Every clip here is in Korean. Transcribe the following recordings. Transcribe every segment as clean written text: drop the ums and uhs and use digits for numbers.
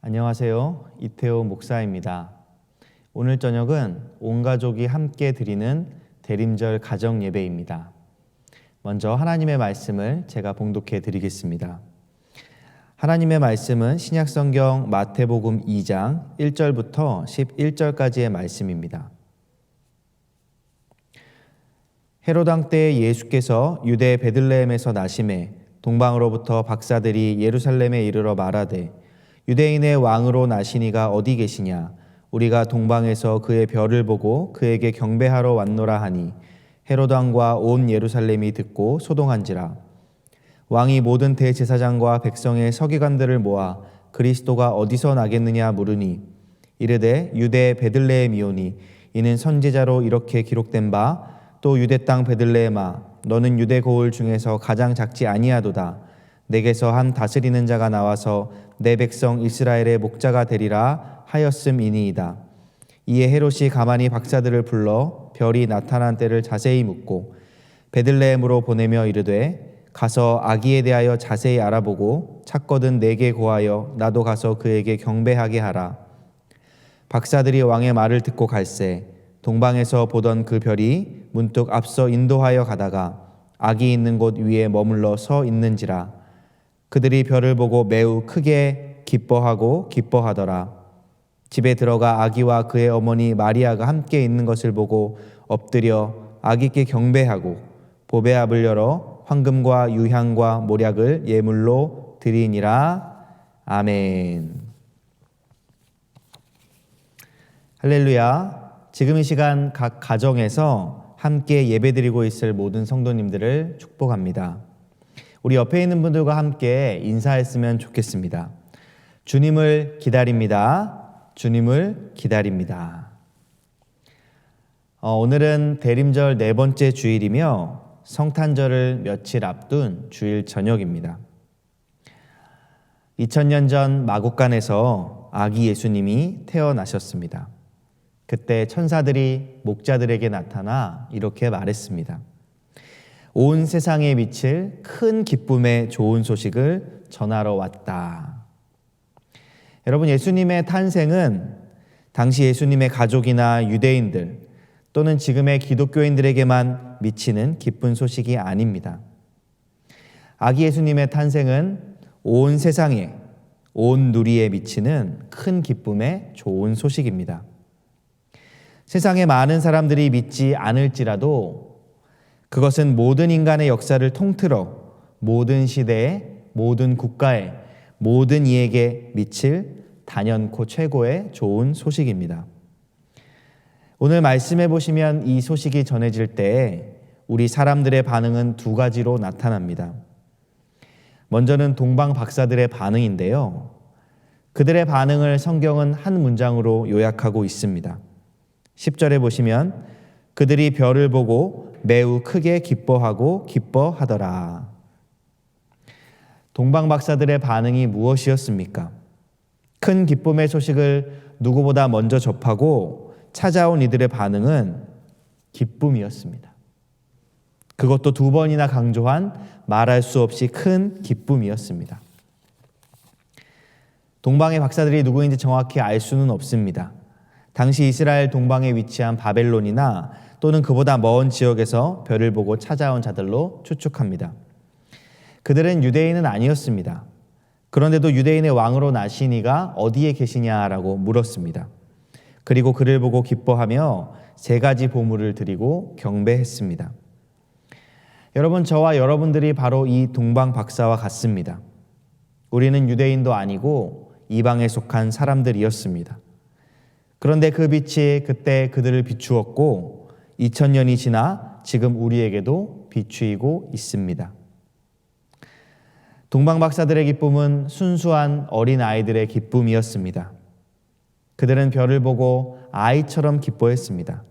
안녕하세요. 이태호 목사입니다. 오늘 저녁은 온 가족이 함께 드리는 대림절 가정 예배입니다. 먼저 하나님의 말씀을 제가 봉독해 드리겠습니다. 하나님의 말씀은 신약성경 마태복음 2장 1절부터 11절까지의 말씀입니다. 헤롯 왕 때 예수께서 유대 베들레헴에서 나심에 동방으로부터 박사들이 예루살렘에 이르러 말하되 유대인의 왕으로 나시니가 어디 계시냐? 우리가 동방에서 그의 별을 보고 그에게 경배하러 왔노라 하니 헤롯 왕과 온 예루살렘이 듣고 소동한지라. 왕이 모든 대제사장과 백성의 서기관들을 모아 그리스도가 어디서 나겠느냐 물으니 이르되 유대 베들레헴이오니 이는 선지자로 이렇게 기록된 바 또 유대 땅 베들레헴아 너는 유대 고을 중에서 가장 작지 아니하도다. 내게서 한 다스리는 자가 나와서 내 백성 이스라엘의 목자가 되리라 하였음이니이다. 이에 헤롯이 가만히 박사들을 불러 별이 나타난 때를 자세히 묻고 베들레헴으로 보내며 이르되 가서 아기에 대하여 자세히 알아보고 찾거든 내게 고하여 나도 가서 그에게 경배하게 하라. 박사들이 왕의 말을 듣고 갈새 동방에서 보던 그 별이 문득 앞서 인도하여 가다가 아기 있는 곳 위에 머물러 서 있는지라. 그들이 별을 보고 매우 크게 기뻐하고 기뻐하더라. 집에 들어가 아기와 그의 어머니 마리아가 함께 있는 것을 보고 엎드려 아기께 경배하고 보배압을 열어 황금과 유향과 모략을 예물로 드리니라. 아멘. 할렐루야. 지금 이 시간 각 가정에서 함께 예배드리고 있을 모든 성도님들을 축복합니다. 우리 옆에 있는 분들과 함께 인사했으면 좋겠습니다. 주님을 기다립니다. 주님을 기다립니다. 오늘은 대림절 네 번째 주일이며 성탄절을 며칠 앞둔 주일 저녁입니다. 2000년 전 마국간에서 아기 예수님이 태어나셨습니다. 그때 천사들이 목자들에게 나타나 이렇게 말했습니다. 온 세상에 미칠 큰 기쁨의 좋은 소식을 전하러 왔다. 여러분, 예수님의 탄생은 당시 예수님의 가족이나 유대인들 또는 지금의 기독교인들에게만 미치는 기쁜 소식이 아닙니다. 아기 예수님의 탄생은 온 세상에, 온 누리에 미치는 큰 기쁨의 좋은 소식입니다. 세상에 많은 사람들이 믿지 않을지라도 그것은 모든 인간의 역사를 통틀어 모든 시대에, 모든 국가에, 모든 이에게 미칠 단연코 최고의 좋은 소식입니다. 오늘 말씀해 보시면 이 소식이 전해질 때 우리 사람들의 반응은 두 가지로 나타납니다. 먼저는 동방 박사들의 반응인데요. 그들의 반응을 성경은 한 문장으로 요약하고 있습니다. 10절에 보시면 그들이 별을 보고 매우 크게 기뻐하고 기뻐하더라. 동방 박사들의 반응이 무엇이었습니까? 큰 기쁨의 소식을 누구보다 먼저 접하고 찾아온 이들의 반응은 기쁨이었습니다. 그것도 두 번이나 강조한 말할 수 없이 큰 기쁨이었습니다. 동방의 박사들이 누구인지 정확히 알 수는 없습니다. 당시 이스라엘 동방에 위치한 바벨론이나 또는 그보다 먼 지역에서 별을 보고 찾아온 자들로 추측합니다. 그들은 유대인은 아니었습니다. 그런데도 유대인의 왕으로 나시니가 어디에 계시냐라고 물었습니다. 그리고 그를 보고 기뻐하며 세 가지 보물을 드리고 경배했습니다. 여러분, 저와 여러분들이 바로 이 동방 박사와 같습니다. 우리는 유대인도 아니고 이방에 속한 사람들이었습니다. 그런데 그 빛이 그때 그들을 비추었고 2000년이 지나 지금 우리에게도 비추이고 있습니다. 동방 박사들의 기쁨은 순수한 어린 아이들의 기쁨이었습니다. 그들은 별을 보고 아이처럼 기뻐했습니다.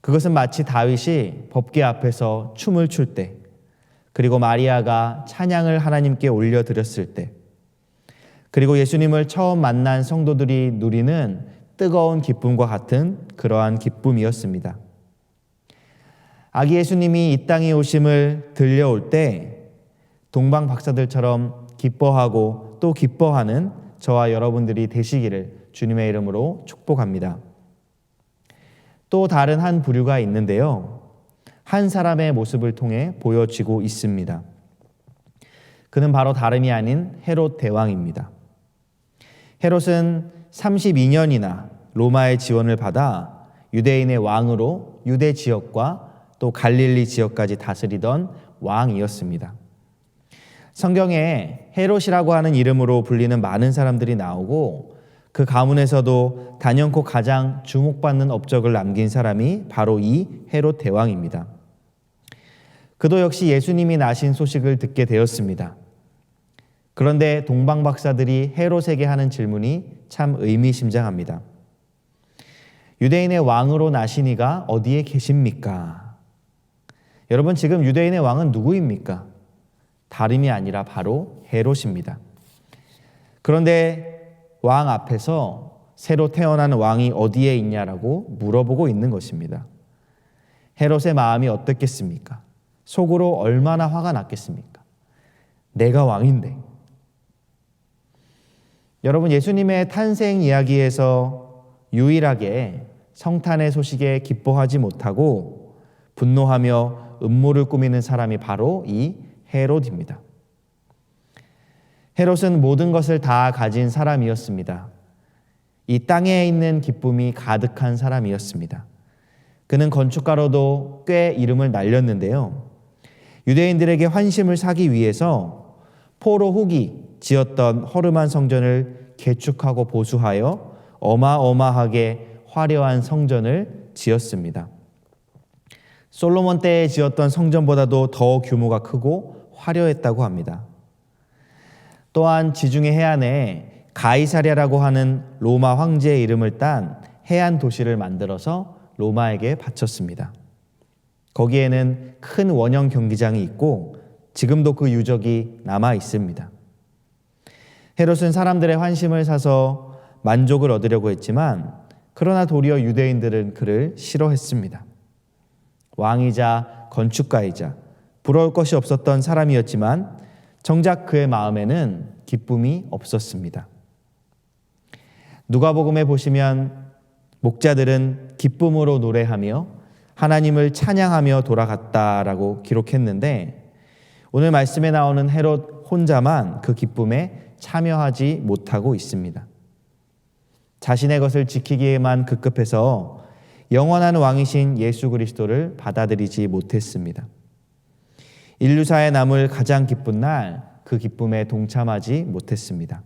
그것은 마치 다윗이 법궤 앞에서 춤을 출 때, 그리고 마리아가 찬양을 하나님께 올려드렸을 때, 그리고 예수님을 처음 만난 성도들이 누리는 뜨거운 기쁨과 같은 그러한 기쁨이었습니다. 아기 예수님이 이 땅에 오심을 들려올 때 동방 박사들처럼 기뻐하고 또 기뻐하는 저와 여러분들이 되시기를 주님의 이름으로 축복합니다. 또 다른 한 부류가 있는데요. 한 사람의 모습을 통해 보여지고 있습니다. 그는 바로 다름이 아닌 헤롯 대왕입니다. 헤롯은 32년이나 로마의 지원을 받아 유대인의 왕으로 유대 지역과 또 갈릴리 지역까지 다스리던 왕이었습니다. 성경에 헤롯이라고 하는 이름으로 불리는 많은 사람들이 나오고 그 가문에서도 단연코 가장 주목받는 업적을 남긴 사람이 바로 이 헤롯 대왕입니다. 그도 역시 예수님이 나신 소식을 듣게 되었습니다. 그런데 동방 박사들이 헤롯에게 하는 질문이 참 의미심장합니다. 유대인의 왕으로 나신 이가 어디에 계십니까? 여러분, 지금 유대인의 왕은 누구입니까? 다름이 아니라 바로 헤롯입니다. 그런데 왕 앞에서 새로 태어난 왕이 어디에 있냐라고 물어보고 있는 것입니다. 헤롯의 마음이 어떻겠습니까? 속으로 얼마나 화가 났겠습니까? 내가 왕인데. 여러분, 예수님의 탄생 이야기에서 유일하게 성탄의 소식에 기뻐하지 못하고 분노하며 음모를 꾸미는 사람이 바로 이 헤롯입니다. 헤롯은 모든 것을 다 가진 사람이었습니다. 이 땅에 있는 기쁨이 가득한 사람이었습니다. 그는 건축가로도 꽤 이름을 날렸는데요. 유대인들에게 환심을 사기 위해서 포로 훅이 지었던 허름한 성전을 개축하고 보수하여 어마어마하게 화려한 성전을 지었습니다. 솔로몬 때에 지었던 성전보다도 더 규모가 크고 화려했다고 합니다. 또한 지중해 해안에 가이사랴라고 하는 로마 황제의 이름을 딴 해안 도시를 만들어서 로마에게 바쳤습니다. 거기에는 큰 원형 경기장이 있고 지금도 그 유적이 남아 있습니다. 헤롯은 사람들의 환심을 사서 만족을 얻으려고 했지만 그러나 도리어 유대인들은 그를 싫어했습니다. 왕이자 건축가이자 부러울 것이 없었던 사람이었지만 정작 그의 마음에는 기쁨이 없었습니다. 누가복음에 보시면 목자들은 기쁨으로 노래하며 하나님을 찬양하며 돌아갔다라고 기록했는데 오늘 말씀에 나오는 헤롯 혼자만 그 기쁨에 참여하지 못하고 있습니다. 자신의 것을 지키기에만 급급해서 영원한 왕이신 예수 그리스도를 받아들이지 못했습니다. 인류사에 남을 가장 기쁜 날 그 기쁨에 동참하지 못했습니다.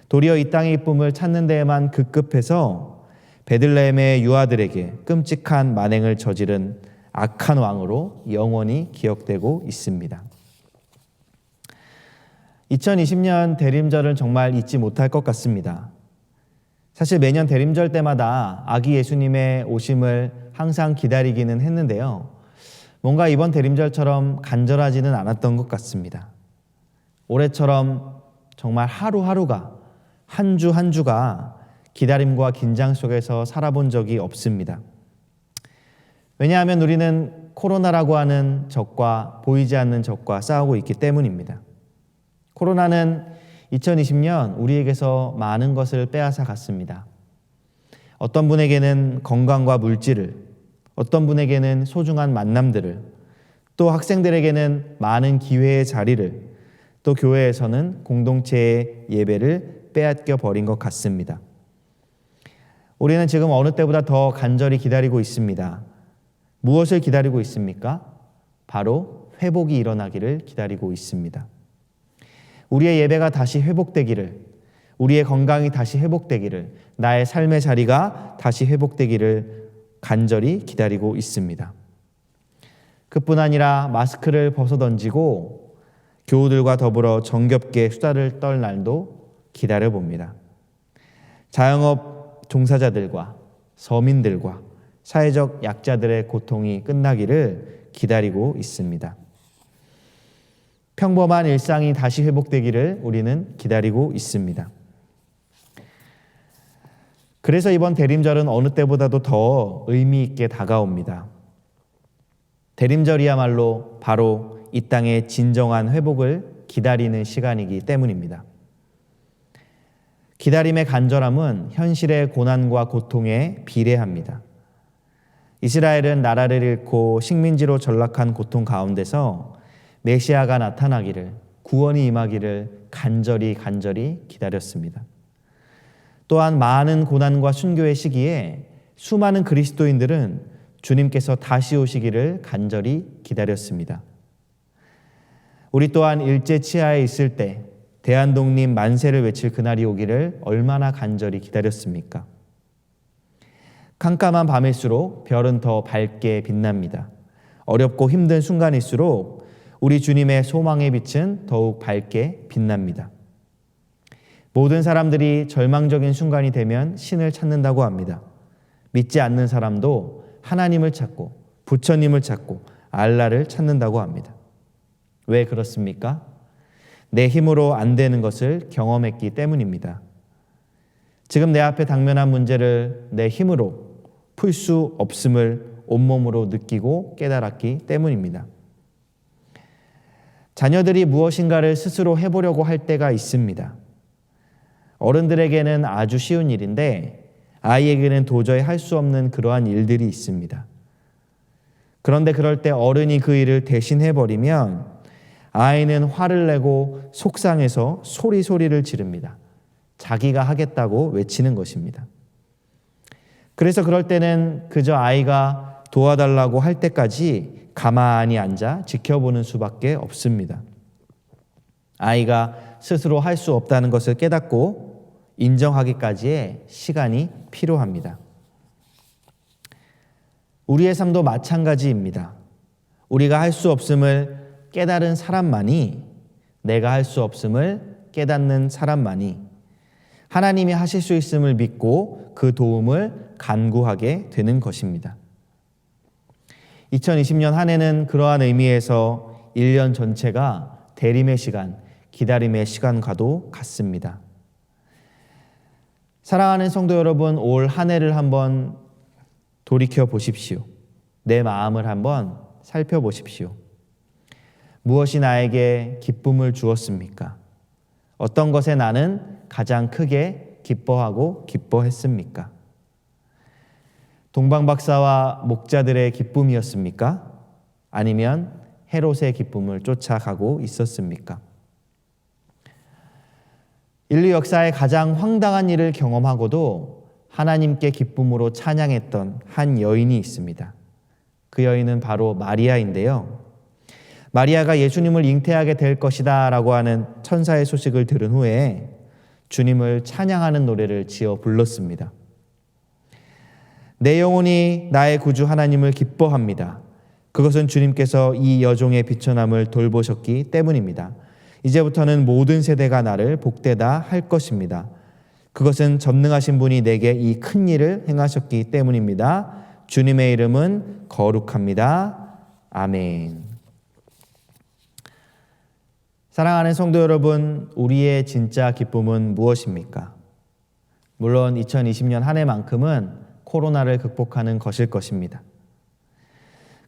도리어 이 땅의 기쁨을 찾는 데에만 급급해서 베들레헴의 유아들에게 끔찍한 만행을 저지른 악한 왕으로 영원히 기억되고 있습니다. 2020년 대림절은 정말 잊지 못할 것 같습니다. 사실 매년 대림절 때마다 아기 예수님의 오심을 항상 기다리기는 했는데요. 뭔가 이번 대림절처럼 간절하지는 않았던 것 같습니다. 올해처럼 정말 하루하루가 한 주 한 주가 기다림과 긴장 속에서 살아본 적이 없습니다. 왜냐하면 우리는 코로나라고 하는 적과 보이지 않는 적과 싸우고 있기 때문입니다. 코로나는 2020년 우리에게서 많은 것을 빼앗아 갔습니다. 어떤 분에게는 건강과 물질을, 어떤 분에게는 소중한 만남들을, 또 학생들에게는 많은 기회의 자리를, 또 교회에서는 공동체의 예배를 빼앗겨 버린 것 같습니다. 우리는 지금 어느 때보다 더 간절히 기다리고 있습니다. 무엇을 기다리고 있습니까? 바로 회복이 일어나기를 기다리고 있습니다. 우리의 예배가 다시 회복되기를, 우리의 건강이 다시 회복되기를, 나의 삶의 자리가 다시 회복되기를 간절히 기다리고 있습니다. 그뿐 아니라 마스크를 벗어던지고 교우들과 더불어 정겹게 수다를 떨 날도 기다려봅니다. 자영업 종사자들과 서민들과 사회적 약자들의 고통이 끝나기를 기다리고 있습니다. 평범한 일상이 다시 회복되기를 우리는 기다리고 있습니다. 그래서 이번 대림절은 어느 때보다도 더 의미 있게 다가옵니다. 대림절이야말로 바로 이 땅의 진정한 회복을 기다리는 시간이기 때문입니다. 기다림의 간절함은 현실의 고난과 고통에 비례합니다. 이스라엘은 나라를 잃고 식민지로 전락한 고통 가운데서 메시아가 나타나기를, 구원이 임하기를 간절히 기다렸습니다. 또한 많은 고난과 순교의 시기에 수많은 그리스도인들은 주님께서 다시 오시기를 간절히 기다렸습니다. 우리 또한 일제 치하에 있을 때 대한독립 만세를 외칠 그날이 오기를 얼마나 간절히 기다렸습니까? 캄캄한 밤일수록 별은 더 밝게 빛납니다. 어렵고 힘든 순간일수록 우리 주님의 소망의 빛은 더욱 밝게 빛납니다. 모든 사람들이 절망적인 순간이 되면 신을 찾는다고 합니다. 믿지 않는 사람도 하나님을 찾고 부처님을 찾고 알라를 찾는다고 합니다. 왜 그렇습니까? 내 힘으로 안 되는 것을 경험했기 때문입니다. 지금 내 앞에 당면한 문제를 내 힘으로 풀 수 없음을 온몸으로 느끼고 깨달았기 때문입니다. 자녀들이 무엇인가를 스스로 해보려고 할 때가 있습니다. 어른들에게는 아주 쉬운 일인데 아이에게는 도저히 할 수 없는 그러한 일들이 있습니다. 그런데 그럴 때 어른이 그 일을 대신 해버리면 아이는 화를 내고 속상해서 소리를 지릅니다. 자기가 하겠다고 외치는 것입니다. 그래서 그럴 때는 그저 아이가 도와달라고 할 때까지 가만히 앉아 지켜보는 수밖에 없습니다. 아이가 스스로 할 수 없다는 것을 깨닫고 인정하기까지의 시간이 필요합니다. 우리의 삶도 마찬가지입니다. 우리가 할 수 없음을 깨달은 사람만이, 내가 할 수 없음을 깨닫는 사람만이 하나님이 하실 수 있음을 믿고 그 도움을 간구하게 되는 것입니다. 2020년 한 해는 그러한 의미에서 1년 전체가 대림의 시간, 기다림의 시간과도 같습니다. 사랑하는 성도 여러분, 올 한 해를 한번 돌이켜 보십시오. 내 마음을 한번 살펴보십시오. 무엇이 나에게 기쁨을 주었습니까? 어떤 것에 나는 가장 크게 기뻐하고 기뻐했습니까? 동방박사와 목자들의 기쁨이었습니까? 아니면 헤롯의 기쁨을 쫓아가고 있었습니까? 인류 역사의 가장 황당한 일을 경험하고도 하나님께 기쁨으로 찬양했던 한 여인이 있습니다. 그 여인은 바로 마리아인데요. 마리아가 예수님을 잉태하게 될 것이다 라고 하는 천사의 소식을 들은 후에 주님을 찬양하는 노래를 지어 불렀습니다. 내 영혼이 나의 구주 하나님을 기뻐합니다. 그것은 주님께서 이 여종의 비천함을 돌보셨기 때문입니다. 이제부터는 모든 세대가 나를 복되다 할 것입니다. 그것은 전능하신 분이 내게 이 큰 일을 행하셨기 때문입니다. 주님의 이름은 거룩합니다. 아멘. 사랑하는 성도 여러분, 우리의 진짜 기쁨은 무엇입니까? 물론 2020년 한 해만큼은 코로나를 극복하는 것일 것입니다.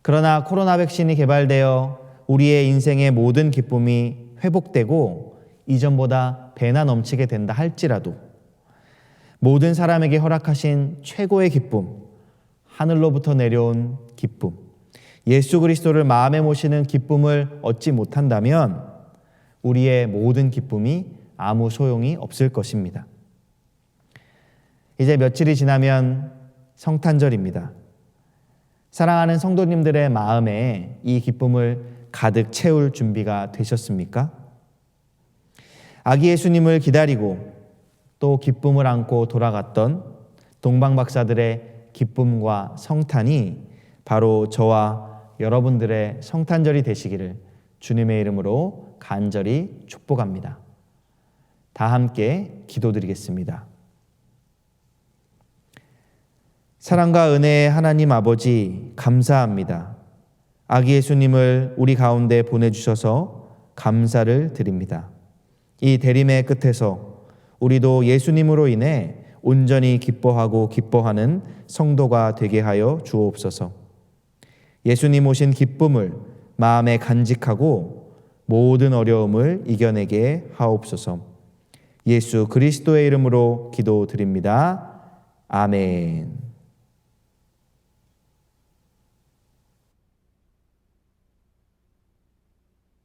그러나 코로나 백신이 개발되어 우리의 인생의 모든 기쁨이 회복되고 이전보다 배나 넘치게 된다 할지라도 모든 사람에게 허락하신 최고의 기쁨, 하늘로부터 내려온 기쁨, 예수 그리스도를 마음에 모시는 기쁨을 얻지 못한다면 우리의 모든 기쁨이 아무 소용이 없을 것입니다. 이제 며칠이 지나면 성탄절입니다. 사랑하는 성도님들의 마음에 이 기쁨을 가득 채울 준비가 되셨습니까? 아기 예수님을 기다리고 또 기쁨을 안고 돌아갔던 동방박사들의 기쁨과 성탄이 바로 저와 여러분들의 성탄절이 되시기를 주님의 이름으로 간절히 축복합니다. 다 함께 기도드리겠습니다. 사랑과 은혜의 하나님 아버지, 감사합니다. 아기 예수님을 우리 가운데 보내주셔서 감사를 드립니다. 이 대림의 끝에서 우리도 예수님으로 인해 온전히 기뻐하고 기뻐하는 성도가 되게 하여 주옵소서. 예수님 오신 기쁨을 마음에 간직하고 모든 어려움을 이겨내게 하옵소서. 예수 그리스도의 이름으로 기도드립니다. 아멘.